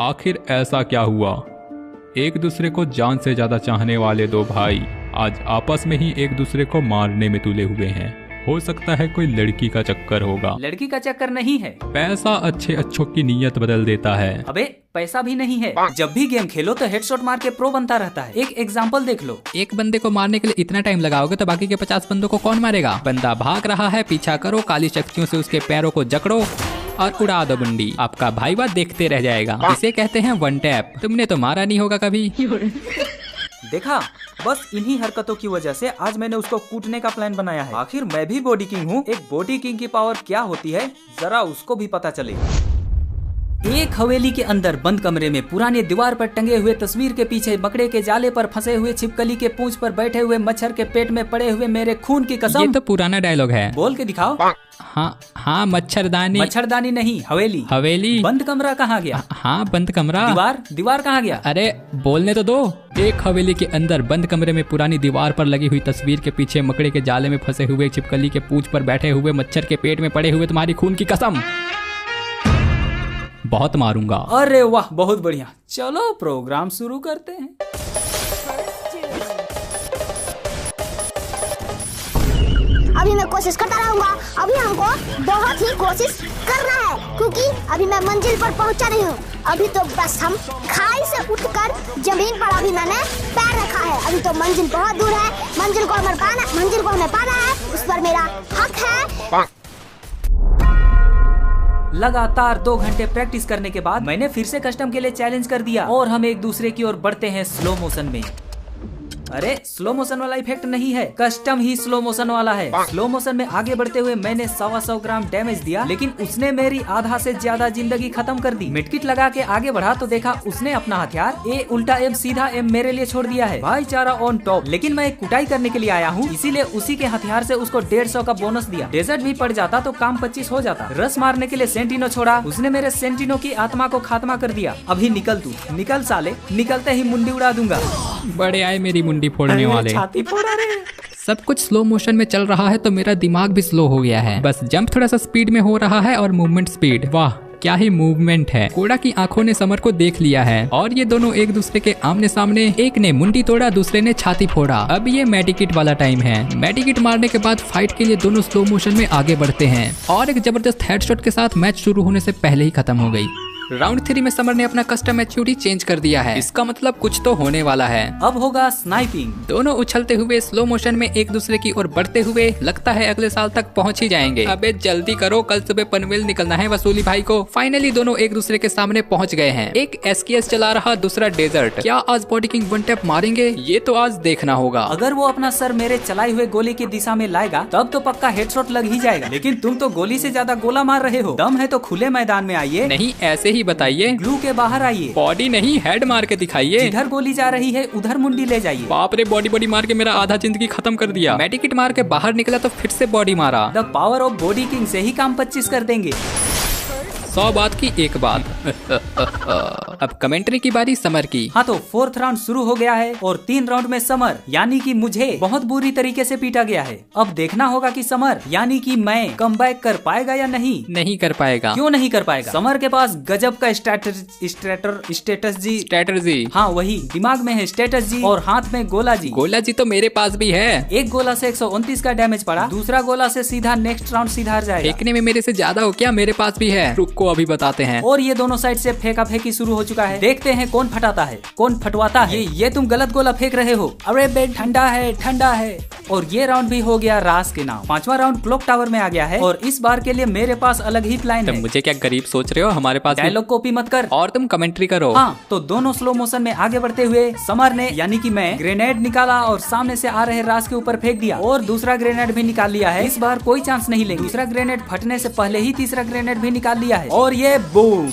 आखिर ऐसा क्या हुआ? एक दूसरे को जान से ज्यादा चाहने वाले दो भाई आज आपस में ही एक दूसरे को मारने में तुले हुए हैं। हो सकता है कोई लड़की का चक्कर होगा। लड़की का चक्कर नहीं है, पैसा अच्छे अच्छों की नीयत बदल देता है। अबे पैसा भी नहीं है। जब भी गेम खेलो तो हेडशॉट मार के प्रो बनता रहता है। एक एग्जांपल देख लो। एक बंदे को मारने के लिए इतना टाइम लगाओगे तो बाकी के 50 बंदों को कौन मारेगा? बंदा भाग रहा है, पीछा करो, काली शक्तियों से उसके पैरों को जकड़ो और उड़ा दो बंडी। आपका भाई बात देखते रह जाएगा। इसे कहते हैं वन टैप। तुमने तो मारा नहीं होगा कभी। देखा, बस इन्हीं हरकतों की वजह से आज मैंने उसको कूटने का प्लान बनाया है। आखिर मैं भी बॉडी किंग हूँ। एक बॉडी किंग की पावर क्या होती है जरा उसको भी पता चले। एक हवेली के अंदर बंद कमरे में पुराने दीवार पर टंगे हुए तस्वीर के पीछे मकड़े के जाले पर फंसे हुए छिपकली के पूंछ पर बैठे हुए मच्छर के पेट में पड़े हुए मेरे खून की कसम। ये तो पुराना डायलॉग है। बोल के दिखाओ। हाँ मच्छरदानी। मच्छरदानी नहीं, हवेली। हवेली। बंद कमरा कहाँ गया? हाँ बंद कमरा। दीवार कहाँ गया? अरे बोलने तो दो। एक हवेली के अंदर बंद कमरे में पुरानी दीवार पर लगी हुई तस्वीर के पीछे मकड़े के जाले में फंसे हुए छिपकली के पूंछ पर बैठे हुए मच्छर के पेट में पड़े हुए तुम्हारी खून की कसम। बहुत मारूंगा। अरे वाह, बहुत बढ़िया। चलो प्रोग्राम शुरू करते हैं। अभी मैं कोशिश करता रहूंगा। अभी हमको बहुत ही कोशिश करना है क्योंकि अभी मैं मंजिल पर पहुंचा नहीं हूँ। अभी तो बस हम खाई से उठकर जमीन पर अभी मैंने पैर रखा है। अभी तो मंजिल बहुत दूर है। मंजिल को हमें पाना है। उस पर मेरा हक है। लगातार 2 घंटे प्रैक्टिस करने के बाद मैंने फिर से कस्टम के लिए चैलेंज कर दिया और हम एक दूसरे की ओर बढ़ते हैं स्लो मोशन में। अरे स्लो मोशन वाला इफेक्ट नहीं है, कस्टम ही स्लो मोशन वाला है। स्लो मोशन में आगे बढ़ते हुए मैंने 125 ग्राम डैमेज दिया, लेकिन उसने मेरी आधा से ज्यादा जिंदगी खत्म कर दी। मिडकिट लगा के आगे बढ़ा तो देखा उसने अपना हथियार ए उल्टा एम सीधा एम मेरे लिए छोड़ दिया है। भाईचारा ऑन टॉप। लेकिन मैं कुटाई करने के लिए आया हूँ, इसीलिए उसी के हथियार से उसको 150 का बोनस दिया। डेजर्ट भी पड़ जाता तो काम 25 हो जाता। रस मारने के लिए सेंटिनो छोड़ा, उसने मेरे सेंटिनो की आत्मा को खात्मा कर दिया। अभी निकल तू, निकल साले, निकलते ही मुंडी उड़ा दूंगा। बड़े आए मेरी मुंडी फोड़ने वाले। छाती फोड़ा रे। सब कुछ स्लो मोशन में चल रहा है तो मेरा दिमाग भी स्लो हो गया है। बस जंप थोड़ा सा स्पीड में हो रहा है और मूवमेंट स्पीड, वाह क्या ही मूवमेंट है। कोड़ा की आंखों ने समर को देख लिया है और ये दोनों एक दूसरे के आमने सामने। एक ने मुंडी तोड़ा, दूसरे ने छाती फोड़ा। अब ये मेडिकिट वाला टाइम है। मेडिकिट मारने के बाद फाइट के लिए दोनों स्लो मोशन में आगे बढ़ते हैं और एक जबरदस्त हेडशॉट के साथ मैच शुरू होने से पहले ही खत्म हो गई। राउंड 3 में समर ने अपना कस्टम एचयूडी चेंज कर दिया है। इसका मतलब कुछ तो होने वाला है। अब होगा स्नाइपिंग। दोनों उछलते हुए स्लो मोशन में एक दूसरे की ओर बढ़ते हुए लगता है अगले साल तक पहुंच ही जाएंगे। अबे जल्दी करो, कल सुबह पनवेल निकलना है वसूली भाई को। फाइनली दोनों एक दूसरे के सामने पहुंच गए हैं। एक एसकेएस चला रहा, दूसरा डेजर्ट। क्या आज बॉडी किंग वन टैप मारेंगे? ये तो आज देखना होगा। अगर वो अपना सर मेरे चलाए हुए गोली की दिशा में लाएगा तब तो पक्का हेडशॉट लग ही जाएगा। लेकिन तुम तो गोली से ज्यादा गोला मार रहे हो। दम है तो खुले मैदान में आइए। नहीं ऐसे ही बताइए। ग्लू के बाहर आइए। बॉडी नहीं हेड मार के दिखाइए। जिधर गोली जा रही है उधर मुंडी ले जाइए। बाप रे, बॉडी मार के मेरा आधा जिंदगी खत्म कर दिया। मेडिकिट मार के बाहर निकला तो फिर से बॉडी मारा। The power of body king से ही काम 25 कर देंगे। 100 बात की एक बात। अब कमेंट्री की बारी समर की। हाँ तो 4th राउंड शुरू हो गया है और 3 राउंड में समर यानी कि मुझे बहुत बुरी तरीके से पीटा गया है। अब देखना होगा कि समर यानी कि मैं कमबैक कर पाएगा या नहीं। नहीं कर पाएगा। क्यों नहीं कर पाएगा? समर के पास गजब का स्ट्रेटजी। हाँ वही, दिमाग में है स्टेटस जी और हाथ में गोला जी। गोला जी तो मेरे पास भी है। एक गोला से 129 का डैमेज पड़ा, दूसरा गोला से सीधा नेक्स्ट राउंड सीधा जाएगा। फेंकने में मेरे से ज्यादा हो क्या? मेरे पास भी है, रुक को अभी बताते हैं। और ये दोनों साइड से फेंका फेंकी शुरू हो चुका है। देखते हैं कौन फटाता है, कौन फटवाता है। ये तुम गलत गोला फेंक रहे हो। अरे बे ठंडा है। और ये राउंड भी हो गया रास के नाम। 5वां राउंड क्लॉक टावर में आ गया है और इस बार के लिए मेरे पास अलग ही प्लान है। मुझे क्या गरीब सोच रहे हो? हमारे पास डायलॉग कॉपी मत कर और तुम कमेंट्री करो। हाँ तो दोनों स्लो मोशन में आगे बढ़ते हुए समर ने यानी कि मैं ग्रेनेड निकाला और सामने से आ रहे रास के ऊपर फेंक दिया और दूसरा ग्रेनेड भी निकाल लिया है। इस बार कोई चांस नहीं लेंगे। दूसरा ग्रेनेड फटने से पहले ही तीसरा ग्रेनेड भी निकाल लिया है और ये बूम।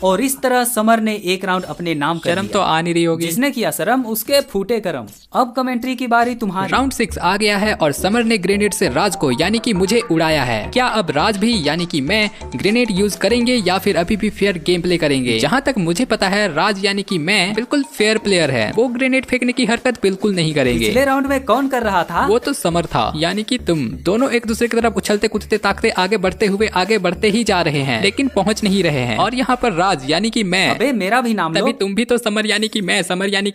और इस तरह समर ने एक राउंड अपने नाम कर शर्म तो आ नहीं रही होगी। जिसने किया शर्म उसके फूटे करम। अब कमेंट्री की बारी तुम्हारी। राउंड 6 आ गया है और समर ने ग्रेनेड से राज को यानी कि मुझे उड़ाया है। क्या अब राज भी यानी कि मैं ग्रेनेड यूज करेंगे या फिर अभी भी फेयर गेम प्ले करेंगे? जहाँ तक मुझे पता है राज यानी कि मैं बिल्कुल फेयर प्लेयर है, वो ग्रेनेड फेंकने की हरकत बिल्कुल नहीं करेंगे। पिछले राउंड में कौन कर रहा था? वो तो समर था, यानी कि तुम दोनों एक दूसरे की तरफ उछलते कूदते ताकते आगे बढ़ते ही जा रहे हैं, लेकिन पहुंच नहीं रहे हैं। और यहाँ पर राज यानी कि मैं, अबे मेरा भी नाम लो। तभी तुम भी तो समर यानी कि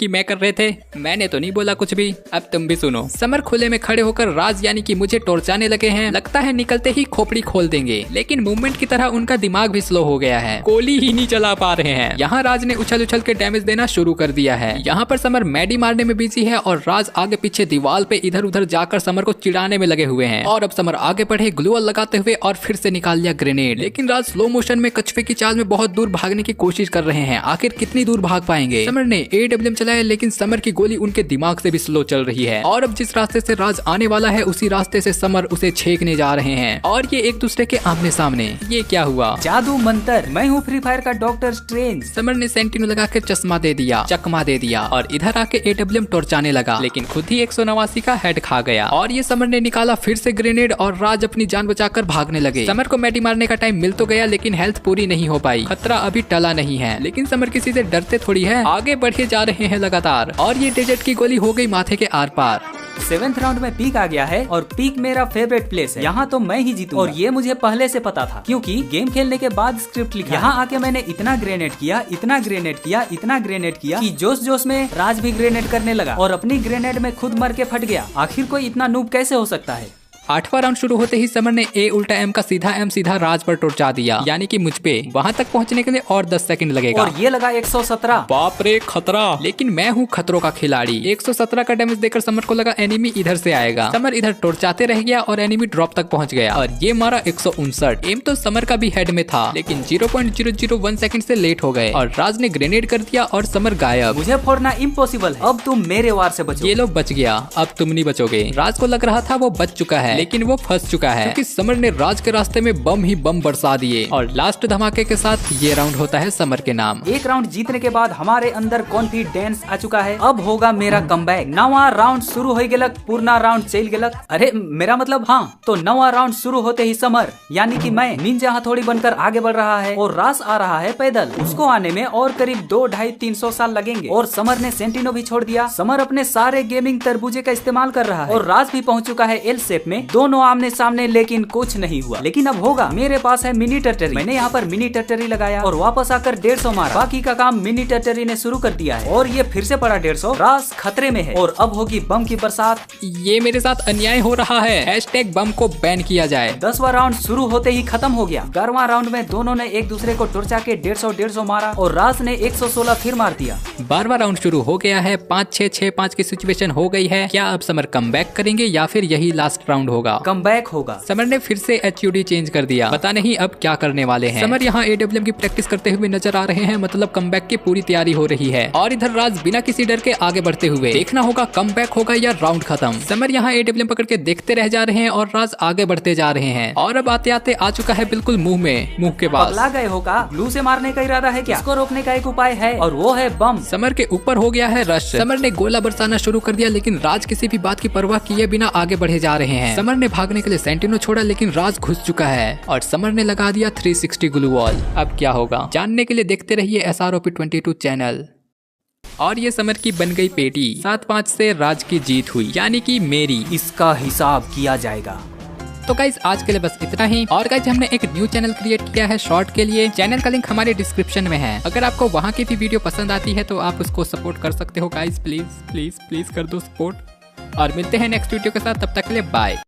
मैं कर रहे थे। मैंने तो नहीं बोला कुछ भी, अब तुम भी सुनो। समर खुले में खड़े होकर राज यानी कि मुझे टोरचाने लगे हैं। लगता है निकलते ही खोपड़ी खोल देंगे, लेकिन मूवमेंट की तरह उनका दिमाग भी स्लो हो गया है, गोली ही नहीं चला पा रहे हैं। यहाँ राज ने उछल के डैमेज देना शुरू कर दिया है। यहाँ पर समर मैडी मारने में बिजी है और राज आगे पीछे दीवार पे इधर उधर जाकर समर को चिढ़ाने में लगे हुए हैं। और अब समर आगे बढ़े ग्लूअल लगाते हुए और फिर से निकाल लिया ग्रेनेड, लेकिन राज स्लो मोशन में कछुए की चाल में बहुत दूर भागने की कोशिश कर रहे हैं। आखिर कितनी दूर भाग पाएंगे? समर ने AWM चलाया, लेकिन समर की गोली उनके दिमाग से भी स्लो चल रही है। और अब जिस रास्ते से राज आने वाला है उसी रास्ते से समर उसे छेकने जा रहे हैं और ये एक दूसरे के आमने सामने। ये क्या हुआ? जादू मंतर, मैं हूँ फ्री फायर का डॉक्टर स्ट्रेंज। समर ने सेंटिनो लगा के चश्मा दे दिया, चकमा दे दिया और इधर आके AWM टोरचाने लगा, लेकिन खुद ही 189 का हेड खा गया। और ये समर ने निकाला फिर से ग्रेनेड और राज अपनी जान बचाकर भागने लगे। समर को मैडी मारने का टाइम मिल तो गया, लेकिन हेल्थ पूरी नहीं हो पाई। खतरा अभी टला नहीं है, लेकिन समर किसी से डरते थोड़ी है, आगे बढ़े जा रहे हैं लगातार। और ये डेजर्ट की गोली हो गई माथे के आर पार। 7th राउंड में पीक आ गया है और पीक मेरा फेवरेट प्लेस है। यहाँ तो मैं ही जीतूंगा और ये मुझे पहले से पता था, क्योंकि गेम खेलने के बाद स्क्रिप्ट लिखा। यहाँ आके मैंने इतना ग्रेनेड किया कि जोश में राज भी ग्रेनेड करने लगा और अपनी ग्रेनेड में खुद मर के फट गया। आखिर कोई इतना नूब कैसे हो सकता है? 8वां राउंड शुरू होते ही समर ने A उल्टा M का सीधा राज पर टोरचा दिया, यानी कि मुझ पे। वहां तक पहुंचने के लिए और 10 सेकंड लगेगा। और ये लगा 117। बाप रे खतरा, लेकिन मैं हूँ खतरों का खिलाड़ी। 117 का डैमेज देकर समर को लगा एनिमी इधर से आएगा। समर इधर टोरचाते रह गया और एनिमी ड्रॉप तक पहुंच गया और ये मारा 159। एम तो समर का भी हेड में था, लेकिन 0.001 सेकंड से लेट हो गए और राज ने ग्रेनेड कर दिया और समर गायब। मुझे फोड़ना इम्पॉसिबल है, अब तुम मेरे वार से बचो। ये लोग बच गया, अब तुम नहीं बचोगे। राज को लग रहा था वो बच चुका है, लेकिन वो फंस चुका है, क्योंकि समर ने राज के रास्ते में बम ही बम बरसा दिए। और लास्ट धमाके के साथ ये राउंड होता है समर के नाम। एक राउंड जीतने के बाद हमारे अंदर कॉन्फिडेंस आ चुका है। अब होगा मेरा कमबैक। 9वां राउंड शुरू हो गेलक, पूर्णा राउंड चल गेलक। अरे मेरा मतलब हाँ, तो 9वां राउंड शुरू होते ही समर यानी कि मैं निंजा हथौड़ी बनकर आगे बढ़ रहा है और राज आ रहा है पैदल। उसको आने में और करीब 200-250 साल लगेंगे। और समर ने सेंटिनो भी छोड़ दिया। समर अपने सारे गेमिंग तरबूजे का इस्तेमाल कर रहा है और राज भी पहुंच चुका है एल शेप में, दोनों आमने सामने, लेकिन कुछ नहीं हुआ। लेकिन अब होगा। मेरे पास है मिनी टर्टरी। मैंने यहाँ पर मिनी टर्टरी लगाया और वापस आकर 150 मारा। बाकी का काम मिनी टर्टरी ने शुरू कर दिया है और ये फिर से पड़ा 150। राज खतरे में है और अब होगी बम की बरसात। ये मेरे साथ अन्याय हो रहा है, हैशटैग बम को बैन किया जाए। 10वां राउंड शुरू होते ही खत्म हो गया। 11वां राउंड में दोनों ने एक दूसरे को टुरचा के 150 मारा और राज ने 116 फिर मार दिया। 12वां राउंड शुरू हो गया है। 5-6-6-5 की सिचुएशन हो गई है। क्या अब समर कमबैक करेंगे या फिर यही लास्ट राउंड होगा? कमबैक होगा। समर ने फिर से HUD चेंज कर दिया, पता नहीं अब क्या करने वाले हैं। समर यहाँ AWM की प्रैक्टिस करते हुए नजर आ रहे हैं, मतलब कमबैक की पूरी तैयारी हो रही है। और इधर राज बिना किसी डर के आगे बढ़ते हुए, देखना होगा कमबैक होगा या राउंड खत्म। समर यहाँ AWM पकड़ के देखते रह जा रहे हैं और राज आगे बढ़ते जा रहे हैं। और अब आते आते आ चुका है बिल्कुल मुंह के पास। पगला गए हो का? ग्लू से मारने का इरादा है क्या? इसको रोकने का एक उपाय है और वो है बम। समर के ऊपर हो गया है रश। समर ने गोला बरसाना शुरू कर दिया, लेकिन राज किसी भी बात की परवाह किए बिना आगे बढ़े जा रहे हैं। समर ने भागने के लिए सेंटिनो छोड़ा, लेकिन राज घुस चुका है और समर ने लगा दिया 360 ग्लू वॉल। अब क्या होगा जानने के लिए देखते रहिए SROP22 चैनल। और ये समर की बन गई पेटी। 7-5 से राज की जीत हुई, यानी कि मेरी। इसका हिसाब किया जाएगा। तो गाइज आज के लिए बस इतना ही। और गाइज हमने एक न्यू चैनल क्रिएट किया है शॉर्ट के लिए। चैनल का लिंक हमारे डिस्क्रिप्शन में है। अगर आपको वहाँ की भी वीडियो पसंद आती है तो आप उसको सपोर्ट कर सकते हो गाइज। प्लीज प्लीज प्लीज कर दो सपोर्ट। और मिलते हैं नेक्स्ट वीडियो के साथ, तब तक के लिए बाय।